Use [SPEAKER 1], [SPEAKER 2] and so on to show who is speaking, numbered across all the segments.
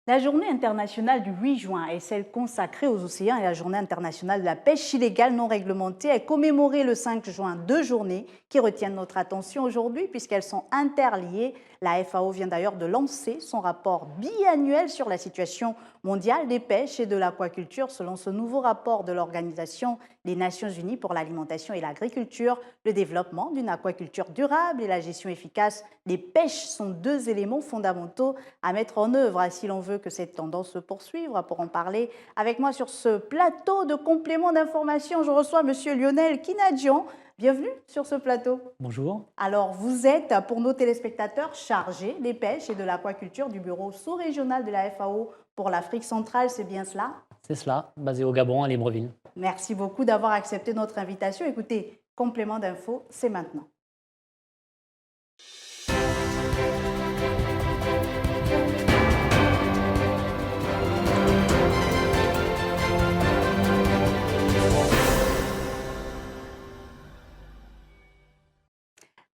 [SPEAKER 1] La journée internationale du 8 juin est celle consacrée aux océans et la journée internationale de la pêche illégale non réglementée est commémorée le 5 juin. Deux journées qui retiennent notre attention aujourd'hui puisqu'elles sont interliées. La FAO vient d'ailleurs de lancer son rapport biannuel sur la situation mondiale des pêches et de l'aquaculture. Selon ce nouveau rapport de l'Organisation des Nations Unies pour l'alimentation et l'agriculture, le développement d'une aquaculture durable et la gestion efficace des pêches sont deux éléments fondamentaux à mettre en œuvre si l'on veut que cette tendance se poursuive. Pour en parler avec moi sur ce plateau de compléments d'information, je reçois M. Lionel Kinadjian. Bienvenue sur ce plateau.
[SPEAKER 2] Bonjour.
[SPEAKER 1] Alors, vous êtes, pour nos téléspectateurs, chargé des pêches et de l'aquaculture du bureau sous-régional de la FAO pour l'Afrique centrale, c'est bien cela?
[SPEAKER 2] C'est cela, basé au Gabon, à Libreville.
[SPEAKER 1] Merci beaucoup d'avoir accepté notre invitation. Écoutez, complément d'info, c'est maintenant.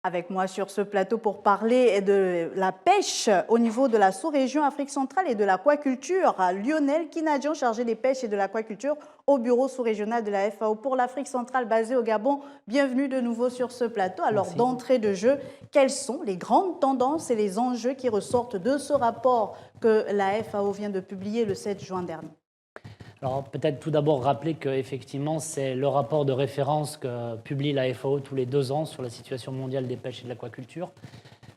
[SPEAKER 1] Avec moi sur ce plateau pour parler de la pêche au niveau de la sous-région Afrique centrale et de l'aquaculture, Lionel Kinadjian, chargé des pêches et de l'aquaculture au bureau sous-régional de la FAO pour l'Afrique centrale basé au Gabon. Bienvenue de nouveau sur ce plateau. Alors, d'entrée de jeu, quelles sont les grandes tendances et les enjeux qui ressortent de ce rapport que la FAO vient de publier le 7 juin dernier?
[SPEAKER 2] Alors peut-être tout d'abord rappeler qu'effectivement c'est le rapport de référence que publie la FAO tous les 2 ans sur la situation mondiale des pêches et de l'aquaculture.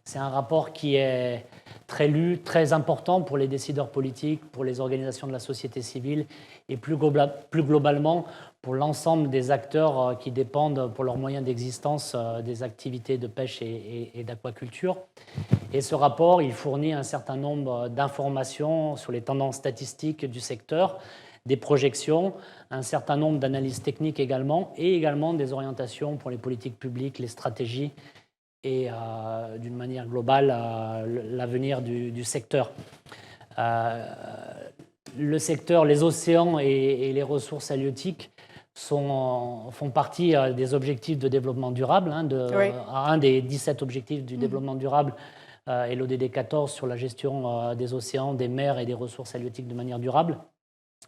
[SPEAKER 2] C'est un rapport qui est très lu, très important pour les décideurs politiques, pour les organisations de la société civile et plus globalement pour l'ensemble des acteurs qui dépendent pour leurs moyens d'existence des activités de pêche et d'aquaculture. Et ce rapport, il fournit un certain nombre d'informations sur les tendances statistiques du secteur, des projections, un certain nombre d'analyses techniques également, et également des orientations pour les politiques publiques, les stratégies et d'une manière globale l'avenir du secteur. Le secteur, les océans et les ressources halieutiques font partie des objectifs de développement durable, un des 17 objectifs du développement durable et l'ODD 14 sur la gestion des océans, des mers et des ressources halieutiques de manière durable.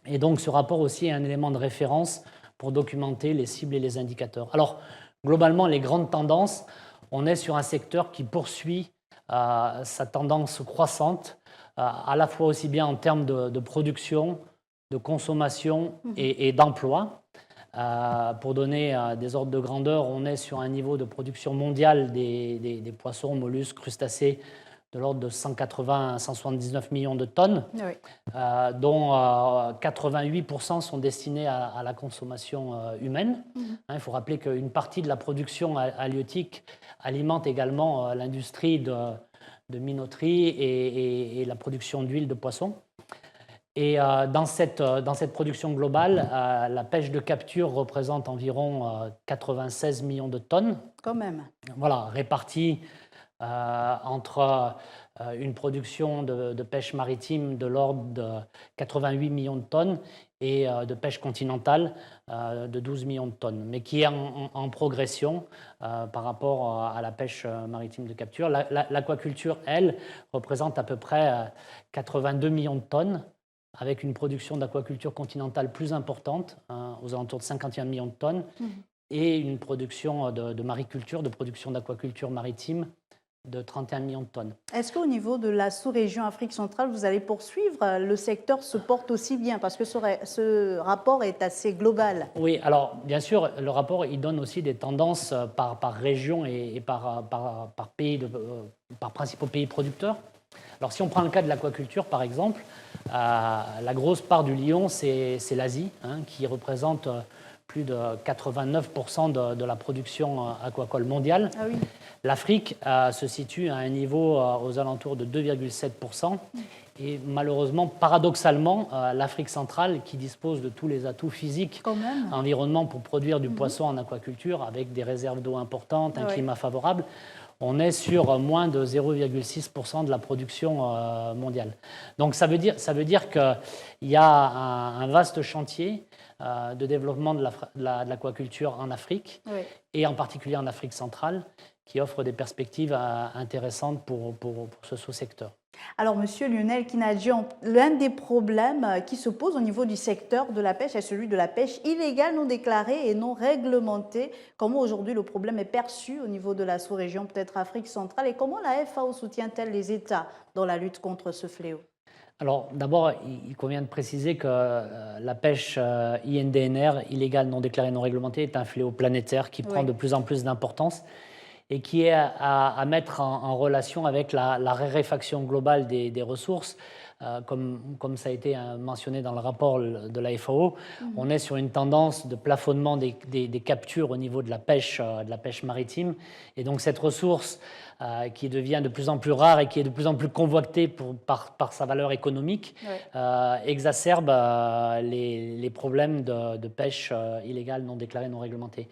[SPEAKER 2] Et donc, ce rapport aussi est un élément de référence pour documenter les cibles et les indicateurs. Alors, globalement, les grandes tendances, on est sur un secteur qui poursuit sa tendance croissante, à la fois aussi bien en termes de production, de consommation et d'emploi. Pour donner des ordres de grandeur, on est sur un niveau de production mondiale des poissons, mollusques, crustacés, de l'ordre de 180 à 179 millions de tonnes, dont 88% sont destinés à la consommation humaine. Il faut rappeler qu'une partie de la production halieutique alimente également l'industrie de minoterie et la production d'huile de poisson. Et dans cette production globale, la pêche de capture représente environ 96 millions de tonnes.
[SPEAKER 1] Quand même.
[SPEAKER 2] Voilà, réparties entre une production de pêche maritime de l'ordre de 88 millions de tonnes et de pêche continentale de 12 millions de tonnes, mais qui est en progression par rapport à la pêche maritime de capture. L'aquaculture, elle, représente à peu près 82 millions de tonnes, avec une production d'aquaculture continentale plus importante, aux alentours de 51 millions de tonnes, et une production de mariculture, de production d'aquaculture maritime, de 31 millions de tonnes.
[SPEAKER 1] Est-ce qu'au niveau de la sous-région Afrique centrale, vous allez poursuivre? Le secteur se porte aussi bien? Parce que ce rapport est assez global.
[SPEAKER 2] Oui, alors bien sûr, le rapport il donne aussi des tendances par région et par principaux pays producteurs. Alors si on prend le cas de l'aquaculture, par exemple, la grosse part du lion, c'est l'Asie, qui représente plus de 89% de la production aquacole mondiale.
[SPEAKER 1] Ah oui.
[SPEAKER 2] L'Afrique se situe à un niveau aux alentours de 2,7%. Et malheureusement, paradoxalement, l'Afrique centrale, qui dispose de tous les atouts physiques, environnement pour produire du poisson en aquaculture, avec des réserves d'eau importantes, un climat favorable, on est sur moins de 0,6% de la production mondiale. Donc ça veut dire qu'il y a un vaste chantier de développement de l'aquaculture en Afrique, et en particulier en Afrique centrale, qui offre des perspectives intéressantes pour ce sous-secteur.
[SPEAKER 1] Alors, Monsieur Lionel Kinadjian, l'un des problèmes qui se pose au niveau du secteur de la pêche est celui de la pêche illégale, non déclarée et non réglementée. Comment aujourd'hui le problème est perçu au niveau de la sous-région, peut-être Afrique centrale, et comment la FAO soutient-elle les États dans la lutte contre ce fléau?
[SPEAKER 2] Alors, d'abord, il convient de préciser que la pêche INDNR, illégale, non déclarée, non réglementée, est un fléau planétaire qui prend de plus en plus d'importance et qui est à mettre en relation avec la raréfaction globale des ressources. Comme ça a été mentionné dans le rapport de la FAO, on est sur une tendance de plafonnement des captures au niveau de la pêche maritime. Et donc cette ressource qui devient de plus en plus rare et qui est de plus en plus convoitée par sa valeur économique, exacerbe les problèmes de pêche illégale, non déclarée, non réglementée.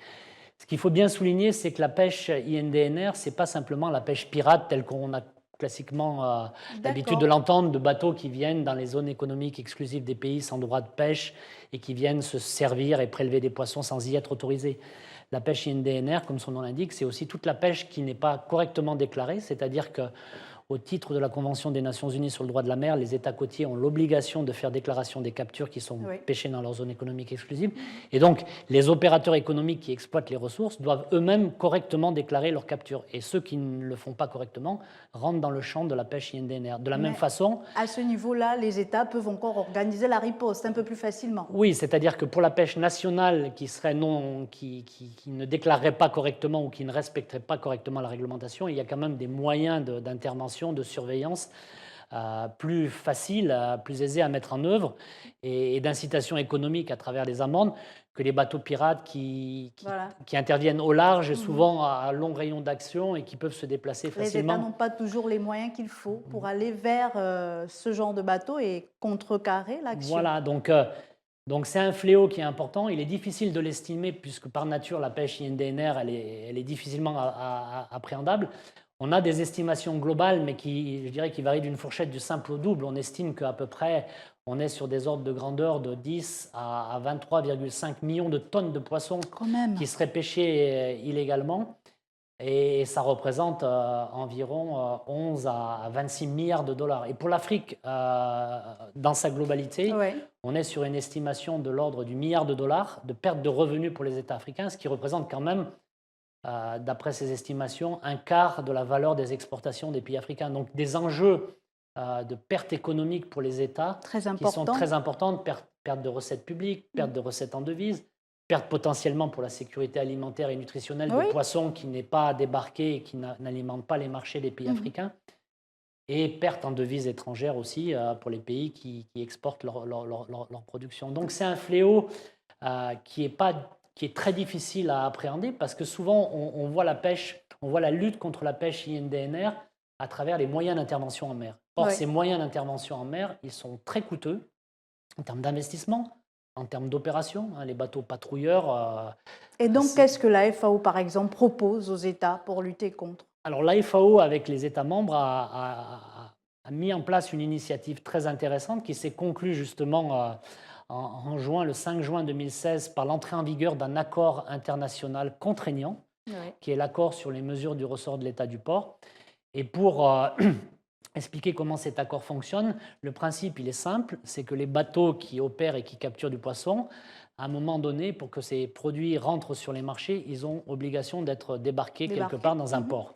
[SPEAKER 2] Ce qu'il faut bien souligner, c'est que la pêche INDNR, ce n'est pas simplement la pêche pirate telle qu'on a classiquement l'habitude de l'entendre, de bateaux qui viennent dans les zones économiques exclusives des pays sans droit de pêche et qui viennent se servir et prélever des poissons sans y être autorisés. La pêche INDNR, comme son nom l'indique, c'est aussi toute la pêche qui n'est pas correctement déclarée, c'est-à-dire que au titre de la Convention des Nations Unies sur le droit de la mer, les États côtiers ont l'obligation de faire déclaration des captures qui sont pêchées dans leur zone économique exclusive. Et donc, les opérateurs économiques qui exploitent les ressources doivent eux-mêmes correctement déclarer leurs captures. Et ceux qui ne le font pas correctement rentrent dans le champ de la pêche INDNR. De la même façon...
[SPEAKER 1] À ce niveau-là, les États peuvent encore organiser la riposte un peu plus facilement.
[SPEAKER 2] Oui, c'est-à-dire que pour la pêche nationale qui ne déclarerait pas correctement ou qui ne respecterait pas correctement la réglementation, il y a quand même des moyens d'intervention, de surveillance plus faciles, plus aisés à mettre en œuvre et d'incitation économique à travers des amendes que les bateaux pirates qui interviennent au large, souvent à long rayon d'action et qui peuvent se déplacer facilement.
[SPEAKER 1] Les États n'ont pas toujours les moyens qu'il faut pour aller vers ce genre de bateau et contrecarrer l'action.
[SPEAKER 2] Voilà, donc c'est un fléau qui est important. Il est difficile de l'estimer puisque par nature, la pêche INDNR, elle est difficilement appréhendable. On a des estimations globales, mais je dirais qui varient d'une fourchette du simple au double. On estime qu'à peu près, on est sur des ordres de grandeur de 10 à 23,5 millions de tonnes de poissons qui seraient pêchés illégalement. Et ça représente environ 11 à 26 milliards de dollars. Et pour l'Afrique, dans sa globalité, on est sur une estimation de l'ordre du milliard de dollars de perte de revenus pour les États africains, ce qui représente quand même, d'après ces estimations, un quart de la valeur des exportations des pays africains. Donc des enjeux de perte économique pour les États qui sont très importantes, perte de recettes publiques, perte de recettes en devises, perte potentiellement pour la sécurité alimentaire et nutritionnelle de poissons qui n'est pas débarqué et qui n'alimente pas les marchés des pays africains, et perte en devises étrangères aussi pour les pays qui exportent leur production. Donc c'est un fléau qui est très difficile à appréhender parce que souvent on voit la lutte contre la pêche INDNR à travers les moyens d'intervention en mer. Or, ces moyens d'intervention en mer, ils sont très coûteux en termes d'investissement, en termes d'opération, les bateaux patrouilleurs.
[SPEAKER 1] Et donc, qu'est-ce que la FAO, par exemple, propose aux États pour lutter contre?
[SPEAKER 2] Alors, la FAO, avec les États membres, a mis en place une initiative très intéressante qui s'est conclue justement le 5 juin 2016 par l'entrée en vigueur d'un accord international contraignant, qui est l'accord sur les mesures du ressort de l'État du port. Et pour expliquer comment cet accord fonctionne, le principe, il est simple, c'est que les bateaux qui opèrent et qui capturent du poisson, à un moment donné, pour que ces produits rentrent sur les marchés, ils ont obligation d'être débarqués quelque part dans un port.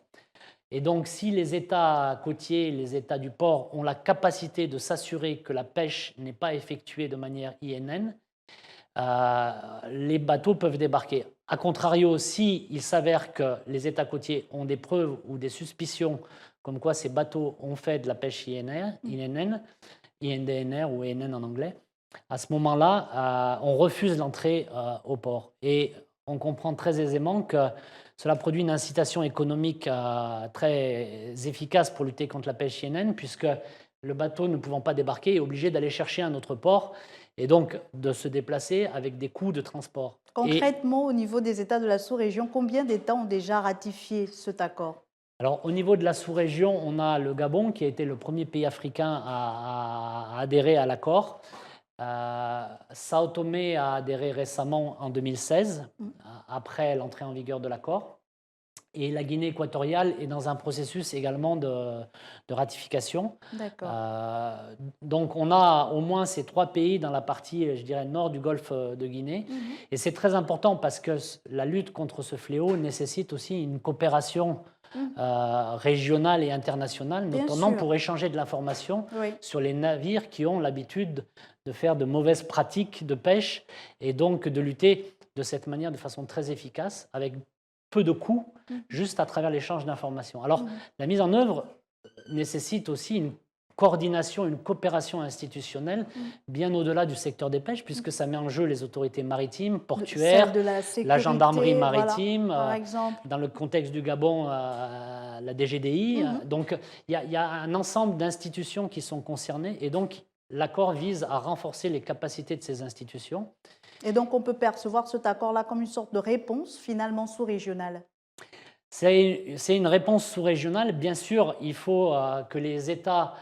[SPEAKER 2] Et donc, si les États côtiers, les États du port ont la capacité de s'assurer que la pêche n'est pas effectuée de manière INN, les bateaux peuvent débarquer. A contrario, si il s'avère que les États côtiers ont des preuves ou des suspicions comme quoi ces bateaux ont fait de la pêche INDNR ou INN en anglais, à ce moment-là, on refuse l'entrée au port. Et on comprend très aisément que cela produit une incitation économique très efficace pour lutter contre la pêche INN, puisque le bateau ne pouvant pas débarquer est obligé d'aller chercher un autre port et donc de se déplacer avec des coûts de transport.
[SPEAKER 1] Concrètement, au niveau des États de la sous-région, combien d'États ont déjà ratifié cet accord?
[SPEAKER 2] Alors, au niveau de la sous-région, on a le Gabon qui a été le premier pays africain à adhérer à l'accord. Sao Tomé a adhéré récemment en 2016, après l'entrée en vigueur de l'accord. Et la Guinée équatoriale est dans un processus également de ratification.
[SPEAKER 1] D'accord.
[SPEAKER 2] Donc on a au moins ces 3 pays dans la partie, je dirais, nord du golfe de Guinée. Et c'est très important parce que la lutte contre ce fléau nécessite aussi une coopération régionale et internationale, notamment pour échanger de l'information sur les navires qui ont l'habitude de faire de mauvaises pratiques de pêche et donc de lutter de cette manière de façon très efficace avec peu de coûts, juste à travers l'échange d'informations. Alors, la mise en œuvre nécessite aussi une coordination, une coopération institutionnelle bien au-delà du secteur des pêches, puisque ça met en jeu les autorités maritimes, portuaires, la gendarmerie maritime,
[SPEAKER 1] par exemple.
[SPEAKER 2] dans le contexte du Gabon, la DGDI. Donc, il y a un ensemble d'institutions qui sont concernées, et donc l'accord vise à renforcer les capacités de ces institutions.
[SPEAKER 1] Et donc, on peut percevoir cet accord-là comme une sorte de réponse finalement sous-régionale.
[SPEAKER 2] C'est une réponse sous-régionale. Bien sûr, il faut que les États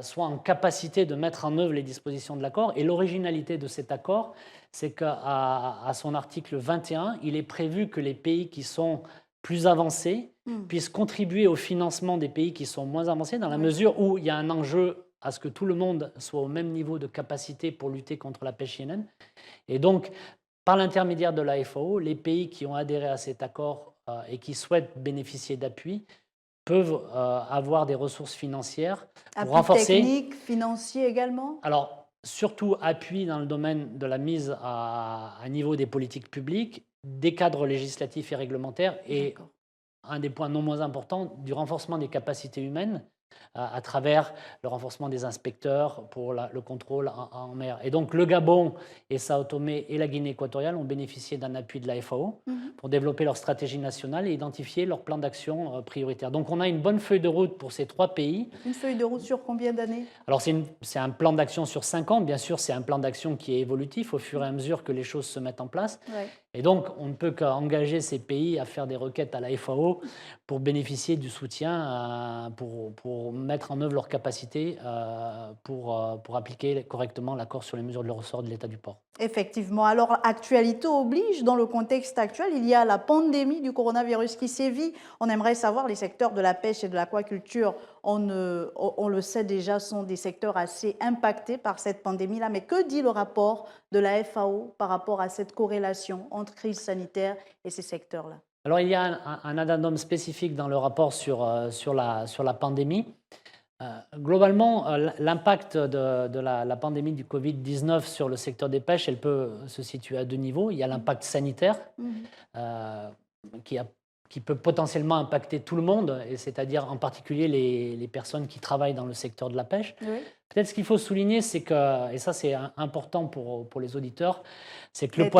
[SPEAKER 2] soient en capacité de mettre en œuvre les dispositions de l'accord. Et l'originalité de cet accord, c'est qu'à son article 21, il est prévu que les pays qui sont plus avancés puissent contribuer au financement des pays qui sont moins avancés, dans la mesure où il y a un enjeu à ce que tout le monde soit au même niveau de capacité pour lutter contre la pêche INN. Et donc, par l'intermédiaire de la FAO, les pays qui ont adhéré à cet accord et qui souhaitent bénéficier d'appui peuvent avoir des ressources financières pour renforcer.
[SPEAKER 1] Techniques, financiers également.
[SPEAKER 2] Alors, surtout appui dans le domaine de la mise à niveau des politiques publiques, des cadres législatifs et réglementaires, et un des points non moins importants, du renforcement des capacités humaines à travers le renforcement des inspecteurs pour le contrôle en mer. Et donc le Gabon et Sao Tomé et la Guinée équatoriale ont bénéficié d'un appui de la FAO pour développer leur stratégie nationale et identifier leur plan d'action prioritaire. Donc on a une bonne feuille de route pour ces 3 pays.
[SPEAKER 1] Une feuille de route sur combien d'années?
[SPEAKER 2] Alors c'est un plan d'action sur 5 ans. Bien sûr, c'est un plan d'action qui est évolutif au fur et à mesure que les choses se mettent en place. Et donc on ne peut qu'engager ces pays à faire des requêtes à la FAO pour bénéficier du soutien, pour mettre en œuvre leurs capacités pour appliquer correctement l'accord sur les mesures de ressort de l'état du port.
[SPEAKER 1] Effectivement. Alors, actualité oblige, dans le contexte actuel, il y a la pandémie du coronavirus qui sévit. On aimerait savoir, les secteurs de la pêche et de l'aquaculture, on le sait déjà, sont des secteurs assez impactés par cette pandémie-là. Mais que dit le rapport de la FAO par rapport à cette corrélation entre crise sanitaire et ces secteurs-là?
[SPEAKER 2] Alors, il y a un addendum spécifique dans le rapport sur la pandémie. Globalement, l'impact de la pandémie du Covid-19 sur le secteur des pêches, elle peut se situer à 2 niveaux. Il y a l'impact sanitaire qui peut potentiellement impacter tout le monde, et c'est-à-dire en particulier les personnes qui travaillent dans le secteur de la pêche. Peut-être ce qu'il faut souligner, c'est que, et ça c'est important pour les auditeurs, c'est que les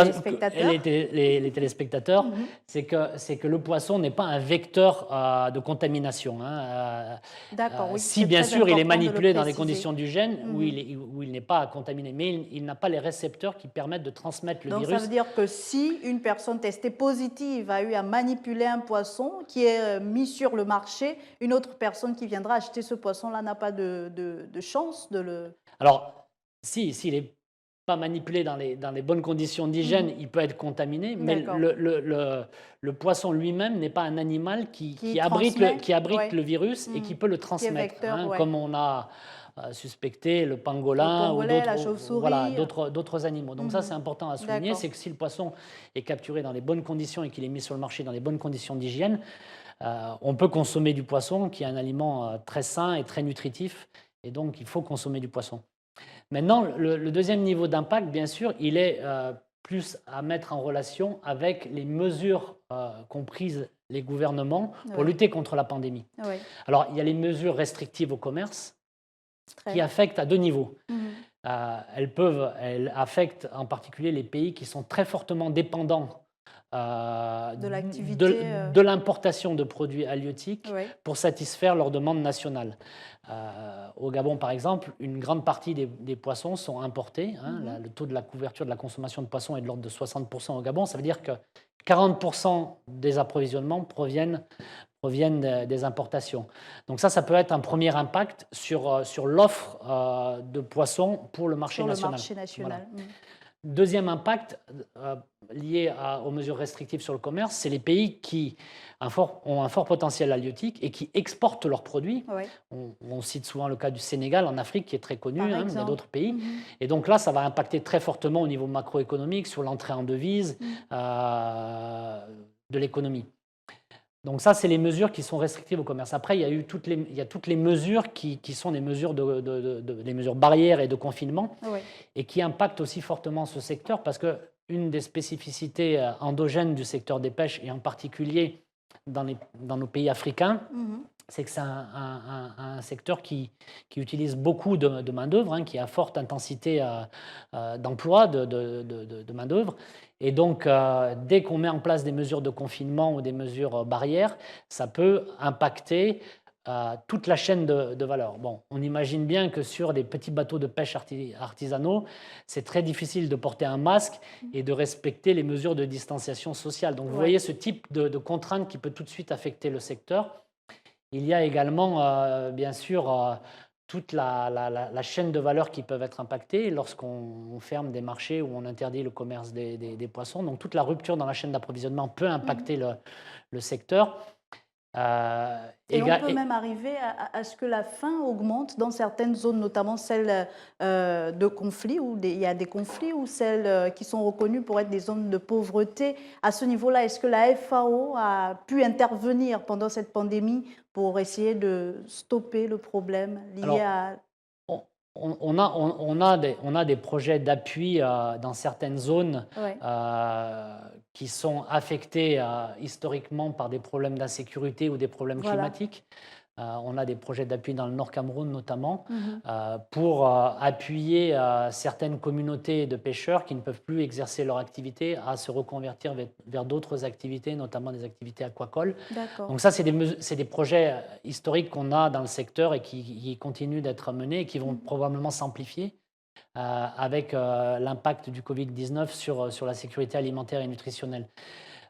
[SPEAKER 2] téléspectateurs, c'est que le poisson n'est pas un vecteur de contamination. Si bien sûr il est manipulé dans des conditions d'hygiène où il n'est pas contaminé, mais il n'a pas les récepteurs qui permettent de transmettre le virus.
[SPEAKER 1] Donc ça veut dire que si une personne testée positive a eu à manipuler un poisson qui est mis sur le marché, une autre personne qui viendra acheter ce poisson-là n'a pas de chance de le...
[SPEAKER 2] Alors, s'il n'est pas manipulé dans les bonnes conditions d'hygiène, il peut être contaminé, mais le poisson lui-même n'est pas un animal qui abrite le virus et qui peut le transmettre, comme on a suspecté le pangolin ou d'autres animaux. Donc ça, c'est important à souligner, c'est que si le poisson est capturé dans les bonnes conditions et qu'il est mis sur le marché dans les bonnes conditions d'hygiène, on peut consommer du poisson, qui est un aliment très sain et très nutritif, et donc il faut consommer du poisson. Maintenant, le deuxième niveau d'impact, bien sûr, il est plus à mettre en relation avec les mesures qu'ont prises les gouvernements pour lutter contre la pandémie. Alors, il y a les mesures restrictives au commerce qui affectent à 2 niveaux. Elles affectent en particulier les pays qui sont très fortement dépendants de l'importation de produits halieutiques pour satisfaire leurs demandes nationales. Au Gabon, par exemple, une grande partie des poissons sont importés. Le taux de la couverture de la consommation de poissons est de l'ordre de 60% au Gabon. Ça veut dire que 40% des approvisionnements proviennent des importations. Donc ça peut être un premier impact sur l'offre de poissons pour le marché national.
[SPEAKER 1] Voilà.
[SPEAKER 2] deuxième impact lié aux mesures restrictives sur le commerce, c'est les pays qui ont un fort potentiel halieutique et qui exportent leurs produits.
[SPEAKER 1] Oui.
[SPEAKER 2] On cite souvent le cas du Sénégal en Afrique qui est très connu,
[SPEAKER 1] Par
[SPEAKER 2] il y a d'autres pays.
[SPEAKER 1] exemple.
[SPEAKER 2] Et donc là, ça va impacter très fortement au niveau macroéconomique sur l'entrée en devises de l'économie. Donc ça, c'est les mesures qui sont restrictives au commerce. Après, il y a toutes les mesures qui sont des mesures, les mesures barrières et de confinement
[SPEAKER 1] Oui.
[SPEAKER 2] et qui impactent aussi fortement ce secteur parce qu'une des spécificités endogènes du secteur des pêches, et en particulier dans nos pays africains, c'est que c'est un secteur qui utilise beaucoup de main-d'œuvre, qui a forte intensité d'emploi de main-d'œuvre. Et donc, dès qu'on met en place des mesures de confinement ou des mesures barrières, ça peut impacter toute la chaîne de valeur. Bon, on imagine bien que sur des petits bateaux de pêche artisanaux, c'est très difficile de porter un masque et de respecter les mesures de distanciation sociale. Donc, vous voyez ce type de contrainte qui peut tout de suite affecter le secteur. Il y a également, bien sûr, toute la chaîne de valeur qui peuvent être impactées lorsqu'on ferme des marchés ou on interdit le commerce des poissons. Donc, toute la rupture dans la chaîne d'approvisionnement peut impacter le secteur.
[SPEAKER 1] Et on peut même arriver à ce que la faim augmente dans certaines zones, notamment celles de conflit, où il y a des conflits, ou celles qui sont reconnues pour être des zones de pauvreté. À ce niveau-là, est-ce que la FAO a pu intervenir pendant cette pandémie pour essayer de stopper le problème lié à...
[SPEAKER 2] On a des projets d'appui dans certaines zones qui sont affectées historiquement par des problèmes d'insécurité ou des problèmes climatiques. On a des projets d'appui dans le Nord Cameroun notamment pour appuyer certaines communautés de pêcheurs qui ne peuvent plus exercer leur activité à se reconvertir vers d'autres activités, notamment des activités aquacoles. Donc ça, c'est des projets historiques qu'on a dans le secteur et qui continuent d'être menés et qui vont probablement s'amplifier avec l'impact du Covid-19 sur la sécurité alimentaire et nutritionnelle.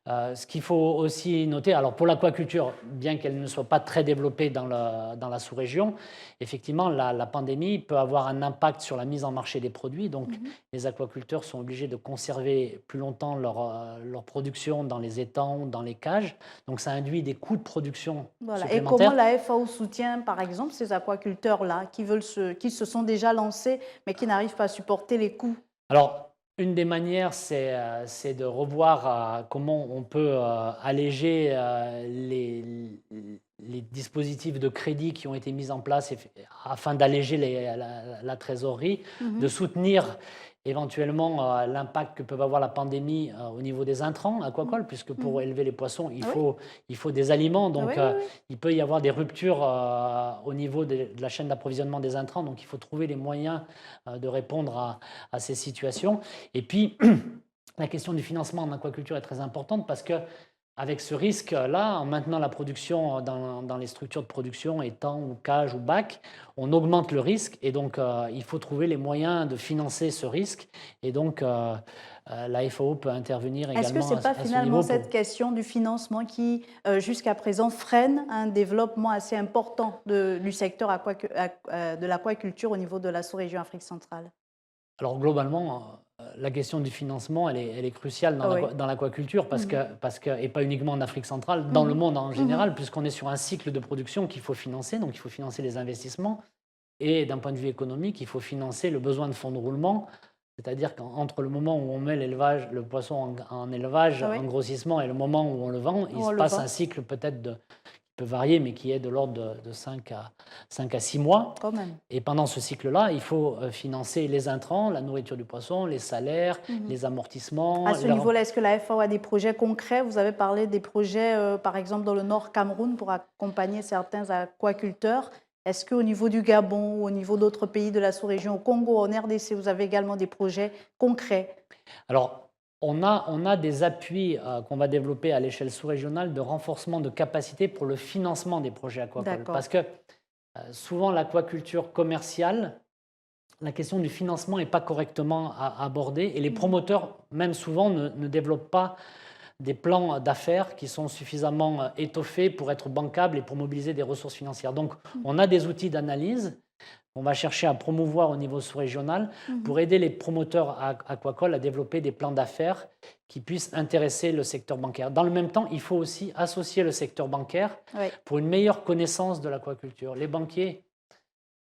[SPEAKER 2] Ce qu'il faut aussi noter, alors pour l'aquaculture, bien qu'elle ne soit pas très développée dans la sous-région, effectivement, la pandémie peut avoir un impact sur la mise en marché des produits. Donc, les aquaculteurs sont obligés de conserver plus longtemps leur production dans les étangs ou dans les cages. Donc, ça induit des coûts de production supplémentaires.
[SPEAKER 1] Et comment la FAO soutient, par exemple, ces aquaculteurs-là qui se sont déjà lancés, mais qui n'arrivent pas à supporter les coûts?
[SPEAKER 2] Alors, une des manières, c'est de revoir comment on peut alléger les dispositifs de crédit qui ont été mis en place afin d'alléger la trésorerie, de soutenir éventuellement l'impact que peut avoir la pandémie au niveau des intrants aquacoles, puisque pour élever les poissons, il faut des aliments. Donc, il peut y avoir des ruptures au niveau de la chaîne d'approvisionnement des intrants. Donc, il faut trouver les moyens de répondre à ces situations. Et puis, la question du financement en aquaculture est très importante parce que avec ce risque-là, en maintenant la production dans les structures de production, étangs ou cages ou bacs, on augmente le risque et donc il faut trouver les moyens de financer ce risque. Et donc la FAO peut intervenir également à ce niveau.
[SPEAKER 1] Est-ce que ce n'est pas finalement cette question du financement qui, jusqu'à présent, freine un développement assez important du secteur de l'aquaculture au niveau de la sous-région Afrique centrale?
[SPEAKER 2] Alors globalement, la question du financement, elle est cruciale dans l'aquaculture et pas uniquement en Afrique centrale, dans le monde en général, puisqu'on est sur un cycle de production qu'il faut financer, donc il faut financer les investissements. Et d'un point de vue économique, il faut financer le besoin de fonds de roulement, c'est-à-dire qu'entre le moment où on met le poisson en élevage, en grossissement, et le moment où on le vend, il se passe un cycle peut-être qui peut varier, mais qui est de l'ordre de 5 à 6 mois.
[SPEAKER 1] Quand même.
[SPEAKER 2] Et pendant ce cycle-là, il faut financer les intrants, la nourriture du poisson, les salaires, les amortissements.
[SPEAKER 1] À ce niveau-là, est-ce que la FAO a des projets concrets? Vous avez parlé des projets, par exemple, dans le Nord Cameroun pour accompagner certains aquaculteurs. Est-ce qu'au niveau du Gabon ou au niveau d'autres pays de la sous-région, au Congo, en RDC, vous avez également des projets concrets?
[SPEAKER 2] Alors, on a des appuis qu'on va développer à l'échelle sous-régionale de renforcement de capacité pour le financement des projets aquacoles. Parce que souvent, l'aquaculture commerciale, la question du financement n'est pas correctement abordée et les promoteurs, même souvent, ne développent pas des plans d'affaires qui sont suffisamment étoffés pour être bancables et pour mobiliser des ressources financières. Donc, on a des outils d'analyse qu'on va chercher à promouvoir au niveau sous-régional pour aider les promoteurs aquacoles à développer des plans d'affaires qui puissent intéresser le secteur bancaire. Dans le même temps, il faut aussi associer le secteur bancaire pour une meilleure connaissance de l'aquaculture. Les banquiers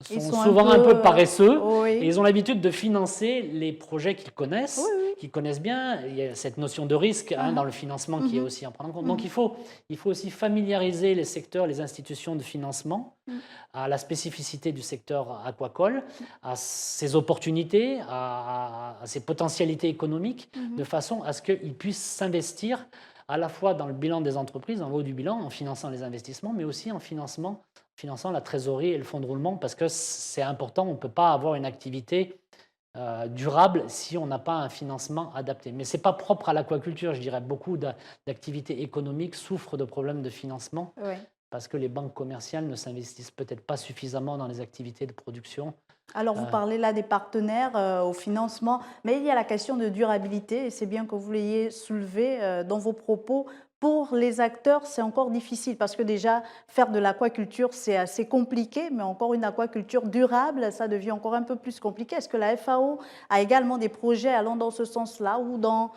[SPEAKER 2] sont souvent un peu paresseux et ils ont l'habitude de financer les projets qu'ils connaissent, qu'ils connaissent bien. Il y a cette notion de risque dans le financement qui est aussi à prendre en compte. Donc il faut aussi familiariser les secteurs, les institutions de financement à la spécificité du secteur aquacole, à ses opportunités, à ses potentialités économiques, de façon à ce qu'ils puissent s'investir à la fois dans le bilan des entreprises, en haut du bilan, en finançant les investissements, mais aussi en finançant la trésorerie et le fonds de roulement, parce que c'est important, on ne peut pas avoir une activité durable si on n'a pas un financement adapté. Mais ce n'est pas propre à l'aquaculture, je dirais. Beaucoup d'activités économiques souffrent de problèmes de financement, parce que les banques commerciales ne s'investissent peut-être pas suffisamment dans les activités de production.
[SPEAKER 1] Alors, vous parlez là des partenaires au financement, mais il y a la question de durabilité, et c'est bien que vous l'ayez soulevé dans vos propos. Pour les acteurs, c'est encore difficile, parce que déjà, faire de l'aquaculture, c'est assez compliqué, mais encore une aquaculture durable, ça devient encore un peu plus compliqué. Est-ce que la FAO a également des projets allant dans ce sens-là, ou dans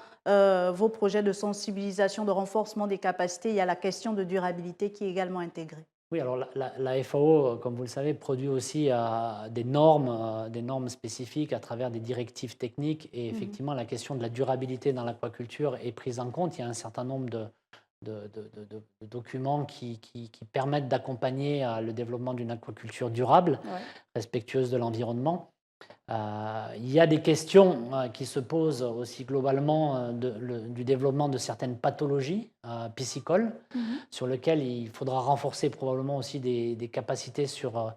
[SPEAKER 1] vos projets de sensibilisation, de renforcement des capacités, il y a la question de durabilité qui est également intégrée?
[SPEAKER 2] Oui, alors la FAO, comme vous le savez, produit aussi des normes spécifiques à travers des directives techniques. Et effectivement, la question de la durabilité dans l'aquaculture est prise en compte. Il y a un certain nombre de documents qui permettent d'accompagner le développement d'une aquaculture durable, respectueuse de l'environnement. Il y a des questions qui se posent aussi globalement du développement de certaines pathologies piscicoles, sur lesquelles il faudra renforcer probablement aussi des capacités sur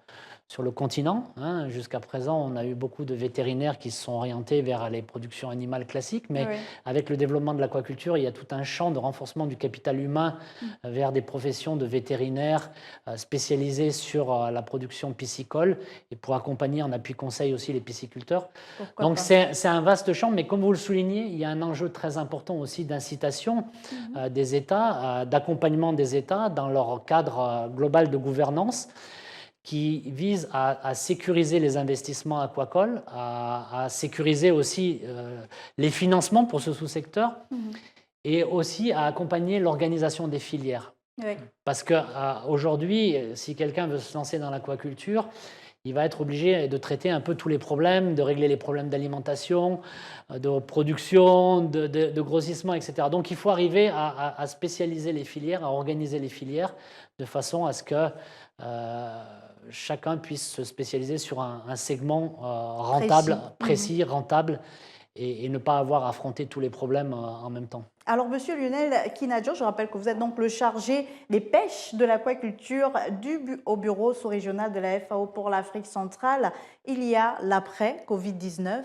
[SPEAKER 2] le continent. Jusqu'à présent, on a eu beaucoup de vétérinaires qui se sont orientés vers les productions animales classiques, mais avec le développement de l'aquaculture, il y a tout un champ de renforcement du capital humain vers des professions de vétérinaires spécialisés sur la production piscicole et pour accompagner en appui conseil aussi les pisciculteurs. Donc c'est un vaste champ, mais comme vous le soulignez, il y a un enjeu très important aussi d'incitation des États, d'accompagnement des États dans leur cadre global de gouvernance, qui vise à sécuriser les investissements aquacoles, à sécuriser aussi les financements pour ce sous-secteur et aussi à accompagner l'organisation des filières. Parce qu'aujourd'hui, si quelqu'un veut se lancer dans l'aquaculture, il va être obligé de traiter un peu tous les problèmes, de régler les problèmes d'alimentation, de production, de grossissement, etc. Donc il faut arriver à spécialiser les filières, à organiser les filières de façon à ce que chacun puisse se spécialiser sur un segment rentable, précis, rentable, et ne pas avoir à affronter tous les problèmes en même temps.
[SPEAKER 1] Alors, Monsieur Lionel Kinadjo, je rappelle que vous êtes donc le chargé des pêches de l'aquaculture au bureau sous-régional de la FAO pour l'Afrique centrale. Il y a l'après Covid-19.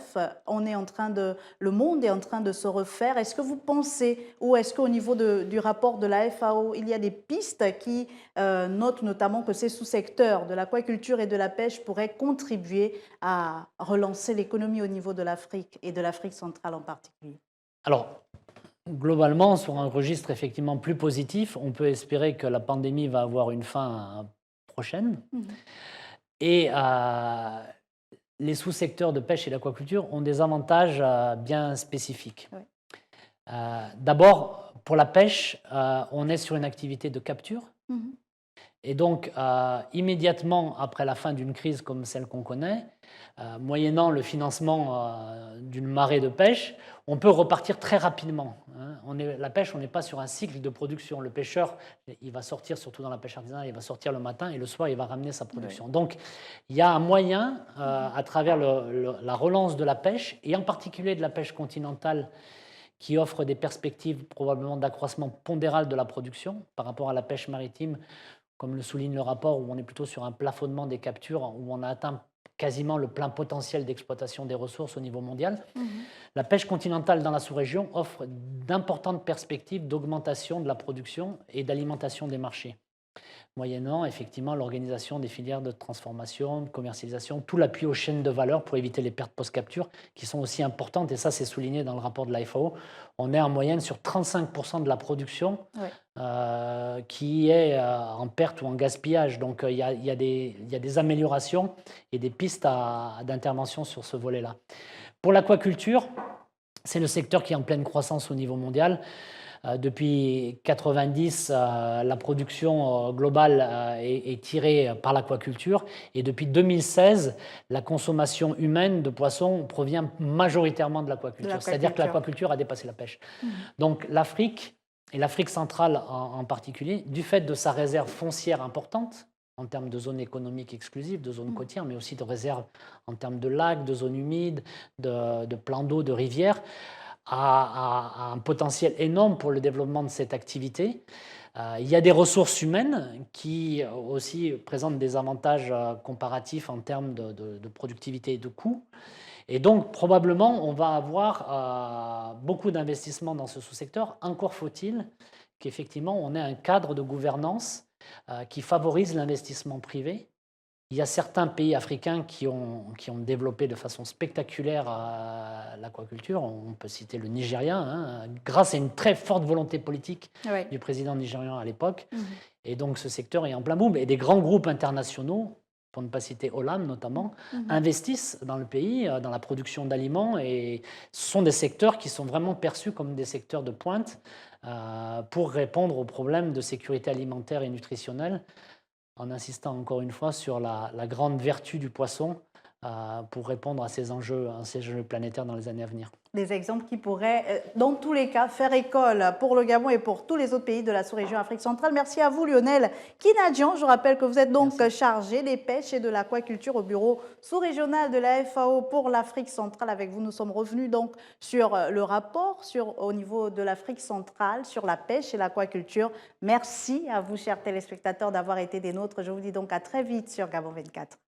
[SPEAKER 1] Le monde est en train de se refaire. Est-ce que vous pensez, ou est-ce qu'au niveau du rapport de la FAO, il y a des pistes qui notent notamment que ces sous-secteurs de l'aquaculture et de la pêche pourraient contribuer à relancer l'économie au niveau de l'Afrique et de l'Afrique centrale en particulier?
[SPEAKER 2] Alors, globalement, sur un registre effectivement plus positif, on peut espérer que la pandémie va avoir une fin prochaine. Et les sous-secteurs de pêche et d'aquaculture ont des avantages bien spécifiques. D'abord, pour la pêche, on est sur une activité de capture. Et donc, immédiatement après la fin d'une crise comme celle qu'on connaît, moyennant le financement d'une marée de pêche, on peut repartir très rapidement. La pêche, on n'est pas sur un cycle de production. Le pêcheur, il va sortir, surtout dans la pêche artisanale, il va sortir le matin et le soir, il va ramener sa production. Donc, il y a un moyen, à travers la relance de la pêche, et en particulier de la pêche continentale, qui offre des perspectives probablement d'accroissement pondéral de la production par rapport à la pêche maritime, comme le souligne le rapport, où on est plutôt sur un plafonnement des captures, où on a atteint quasiment le plein potentiel d'exploitation des ressources au niveau mondial. La pêche continentale dans la sous-région offre d'importantes perspectives d'augmentation de la production et d'alimentation des marchés. Moyennant effectivement l'organisation des filières de transformation, de commercialisation, tout l'appui aux chaînes de valeur pour éviter les pertes post-capture qui sont aussi importantes, et ça c'est souligné dans le rapport de la FAO. On est en moyenne sur 35% de la production qui est en perte ou en gaspillage. Donc il y a des améliorations et des pistes d'intervention sur ce volet-là. Pour l'aquaculture, c'est le secteur qui est en pleine croissance au niveau mondial. Depuis 1990, la production globale est tirée par l'aquaculture, et depuis 2016, la consommation humaine de poissons provient majoritairement de l'aquaculture. C'est-à-dire que l'aquaculture a dépassé la pêche. Donc l'Afrique, et l'Afrique centrale en particulier, du fait de sa réserve foncière importante, en termes de zones économiques exclusives, de zones côtières, mais aussi de réserves en termes de lacs, de zones humides, de plans d'eau, de rivières, a un potentiel énorme pour le développement de cette activité. Il y a des ressources humaines qui aussi présentent des avantages comparatifs en termes de productivité et de coûts. Et donc, probablement, on va avoir beaucoup d'investissements dans ce sous-secteur. Encore faut-il qu'effectivement, on ait un cadre de gouvernance qui favorise l'investissement privé. Il y a certains pays africains qui ont développé de façon spectaculaire l'aquaculture. On peut citer le Nigeria, grâce à une très forte volonté politique du président nigérian à l'époque. Et donc ce secteur est en plein boom. Et des grands groupes internationaux, pour ne pas citer Olam notamment, investissent dans le pays, dans la production d'aliments. Et ce sont des secteurs qui sont vraiment perçus comme des secteurs de pointe pour répondre aux problèmes de sécurité alimentaire et nutritionnelle, en insistant encore une fois sur la grande vertu du poisson pour répondre à ces enjeux planétaires dans les années à venir.
[SPEAKER 1] Des exemples qui pourraient, dans tous les cas, faire école pour le Gabon et pour tous les autres pays de la sous-région Afrique centrale. Merci à vous, Lionel Kinadjian. Je rappelle que vous êtes donc chargé des pêches et de l'aquaculture au bureau sous-régional de la FAO pour l'Afrique centrale. Avec vous, nous sommes revenus donc sur le rapport au niveau de l'Afrique centrale, sur la pêche et l'aquaculture. Merci à vous, chers téléspectateurs, d'avoir été des nôtres. Je vous dis donc à très vite sur Gabon 24.